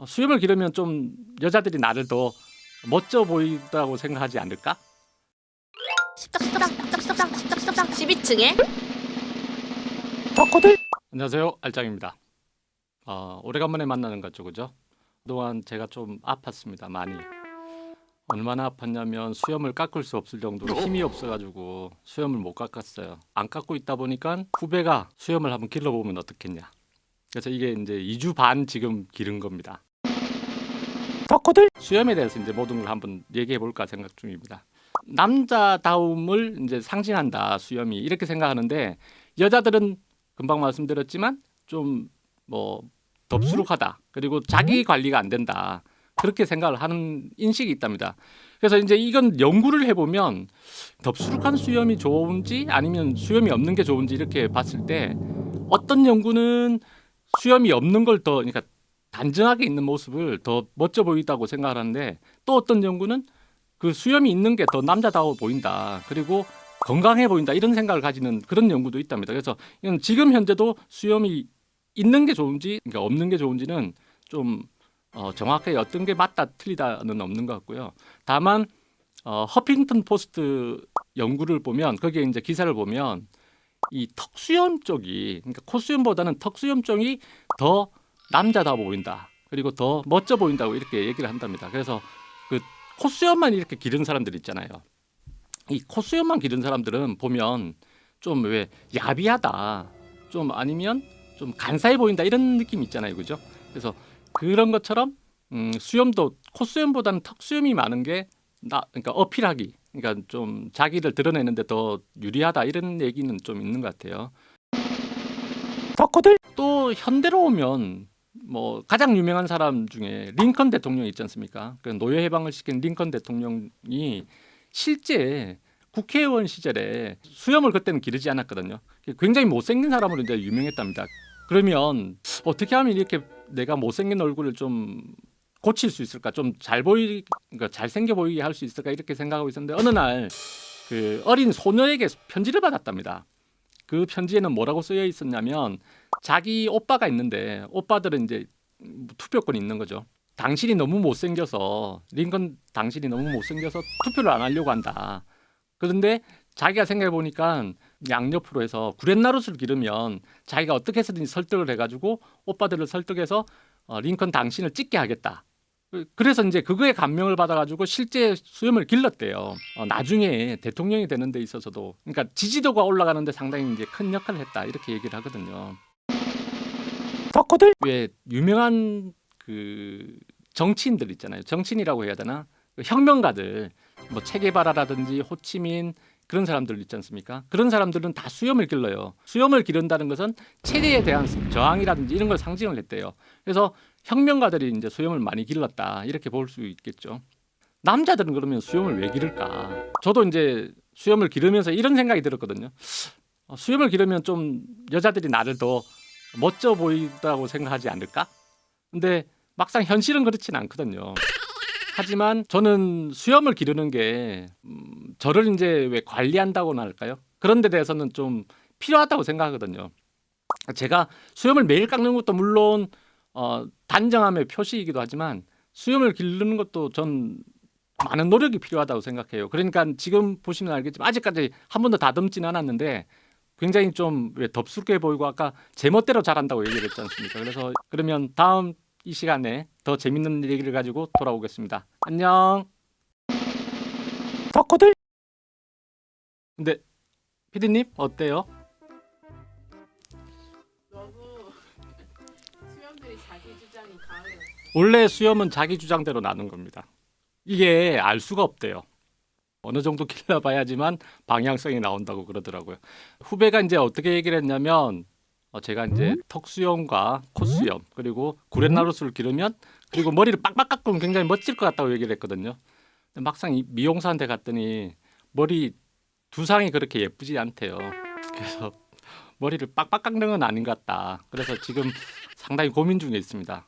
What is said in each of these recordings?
수염을 기르면 좀 여자들이 나를 더 멋져 보인다고 생각하지 않을까? 12층에 안녕하세요, 알짱입니다. 오래간만에 만나는 것 같죠, 그죠? 그동안 제가 좀 아팠습니다, 많이. 얼마나 아팠냐면 수염을 깎을 수 없을 정도로 힘이 없어가지고 수염을 못 깎았어요. 안 깎고 있다 보니까 후배가 수염을 한번 길러보면 어떻겠냐. 그래서 이게 이제 2주 반 지금 기른 겁니다. 수염에 대해서 이제 모든 걸 한번 얘기해 볼까 생각 중입니다. 남자다움을 이제 상징한다, 수염이. 이렇게 생각하는데 여자들은 금방 말씀드렸지만 좀 뭐 덥수룩하다. 그리고 자기 관리가 안 된다. 그렇게 생각을 하는 인식이 있답니다. 그래서 이제 이건 연구를 해보면 덥수룩한 수염이 좋은지 아니면 수염이 없는 게 좋은지 이렇게 봤을 때 어떤 연구는 수염이 없는 걸 더, 그러니까 단정하게 있는 모습을 더 멋져 보인다고 생각을 하는데, 또 어떤 연구는 그 수염이 있는 게 더 남자다워 보인다. 그리고 건강해 보인다. 이런 생각을 가지는 그런 연구도 있답니다. 그래서 이건 지금 현재도 수염이 있는 게 좋은지, 그러니까 없는 게 좋은지는 좀 정확하게 어떤 게 맞다 틀리다는 없는 것 같고요. 다만 허핑턴 포스트 연구를 보면, 거기에 이제 기사를 보면 이 턱수염 쪽이, 그러니까 콧수염보다는 턱수염 쪽이 더 남자다워 보인다. 그리고 더 멋져 보인다고 이렇게 얘기를 한답니다. 그래서 그 콧수염만 이렇게 기른 사람들 있잖아요. 이 콧수염만 기른 사람들은 보면 좀 왜 야비하다, 좀 아니면 좀 간사해 보인다 이런 느낌 있잖아요, 그죠? 그래서 그런 것처럼 수염도 콧수염보다는 턱수염이 많은 게 그러니까 어필하기, 그러니까 좀 자기를 드러내는데 더 유리하다 이런 얘기는 좀 있는 것 같아요. 또 현대로 오면 뭐 가장 유명한 사람 중에 링컨 대통령 있지 않습니까? 그 노예 해방을 시킨 링컨 대통령이 실제 국회의원 시절에 수염을 그때는 기르지 않았거든요. 굉장히 못생긴 사람으로 이제 유명했답니다. 그러면 어떻게 하면 이렇게 내가 못생긴 얼굴을 좀 고칠 수 있을까? 좀 그러니까 잘생겨 보이게 할 수 있을까? 이렇게 생각하고 있었는데 어느 날 그 어린 소녀에게 편지를 받았답니다. 그 편지에는 뭐라고 쓰여 있었냐면, 자기 오빠가 있는데 오빠들은 이제 투표권이 있는 거죠. 당신이 너무 못생겨서, 링컨 당신이 너무 못생겨서 투표를 안 하려고 한다. 그런데 자기가 생각해 보니까 양옆으로 해서 구렛나룻을 기르면 자기가 어떻게 해서든지 설득을 해가지고 오빠들을 설득해서 링컨 당신을 찍게 하겠다. 그래서 이제 그거에 감명을 받아가지고 실제 수염을 길렀대요. 나중에 대통령이 되는 데 있어서도, 그러니까 지지도가 올라가는데 상당히 이제 큰 역할을 했다 이렇게 얘기를 하거든요. 왜 유명한 그 정치인들 있잖아요. 정치인이라고 해야 되나? 그 혁명가들, 뭐 체게바라라든지 호치민 그런 사람들 있지 않습니까? 그런 사람들은 다 수염을 길러요. 수염을 기른다는 것은 체제에 대한 저항이라든지 이런 걸 상징을 했대요. 그래서 혁명가들이 이제 수염을 많이 길렀다 이렇게 볼 수 있겠죠. 남자들은 그러면 수염을 왜 기를까? 저도 이제 수염을 기르면서 이런 생각이 들었거든요. 수염을 기르면 좀 여자들이 나를 더 멋져 보인다고 생각하지 않을까? 근데 막상 현실은 그렇진 않거든요. 하지만 저는 수염을 기르는 게 저를 이제 왜 관리한다고나 할까요? 그런 데 대해서는 좀 필요하다고 생각하거든요. 제가 수염을 매일 깎는 것도 물론 단정함의 표시이기도 하지만 수염을 기르는 것도 전 많은 노력이 필요하다고 생각해요. 그러니까 지금 보시면 알겠지만 아직까지 한 번도 다듬지는 않았는데 굉장히 좀 왜 덥수룩해 보이고 아까 제멋대로 잘한다고 얘기를 했지 않습니까? 그래서 그러면 다음 이 시간에 더 재밌는 얘기를 가지고 돌아오겠습니다. 안녕. 근데 피디님 어때요? 너무 수염들이 자기 주장이 강해요. 원래 수염은 자기 주장대로 나는 겁니다. 이게 알 수가 없대요. 어느 정도 길러봐야지만 방향성이 나온다고 그러더라고요. 후배가 이제 어떻게 얘기를 했냐면, 제가 이제 턱수염과 콧수염 그리고 구렛나룻을 기르면, 그리고 머리를 빡빡 깎으면 굉장히 멋질 것 같다고 얘기를 했거든요. 근데 막상 이 미용사한테 갔더니 머리 두상이 그렇게 예쁘지 않대요. 그래서 머리를 빡빡 깎는 건 아닌 것 같다. 그래서 지금 상당히 고민 중에 있습니다.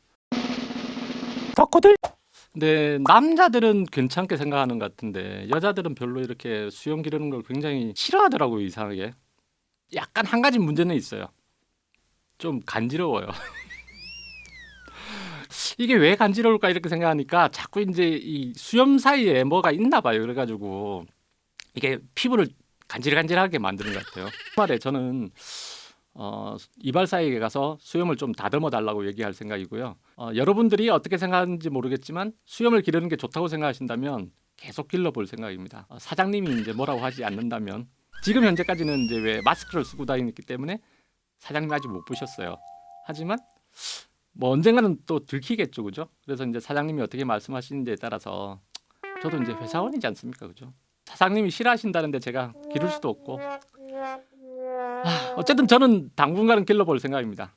근데 남자들은 괜찮게 생각하는 것 같은데 여자들은 별로 이렇게 수염 기르는 걸 굉장히 싫어하더라고요, 이상하게. 약간 한 가지 문제는 있어요. 좀 간지러워요. 이게 왜 간지러울까 이렇게 생각하니까 자꾸 이제 이 수염 사이에 뭐가 있나 봐요. 그래가지고 이게 피부를 간질간질하게 만드는 것 같아요. 말에 저는 이발 사이에 가서 수염을 좀 다듬어 달라고 얘기할 생각이고요. 여러분들이 어떻게 생각하는지 모르겠지만 수염을 기르는 게 좋다고 생각하신다면 계속 길러볼 생각입니다. 사장님이 이제 뭐라고 하지 않는다면 지금 현재까지는 이제 왜 마스크를 쓰고 다니기 때문에 사장님 아직 못 보셨어요. 하지만 뭐 언젠가는 또 들키겠죠, 그죠? 그래서 이제 사장님이 어떻게 말씀하시는지에 따라서 저도 이제 회사원이지 않습니까, 그죠? 사장님이 싫어하신다는데 제가 기를 수도 없고 어쨌든 저는 당분간은 길러볼 생각입니다.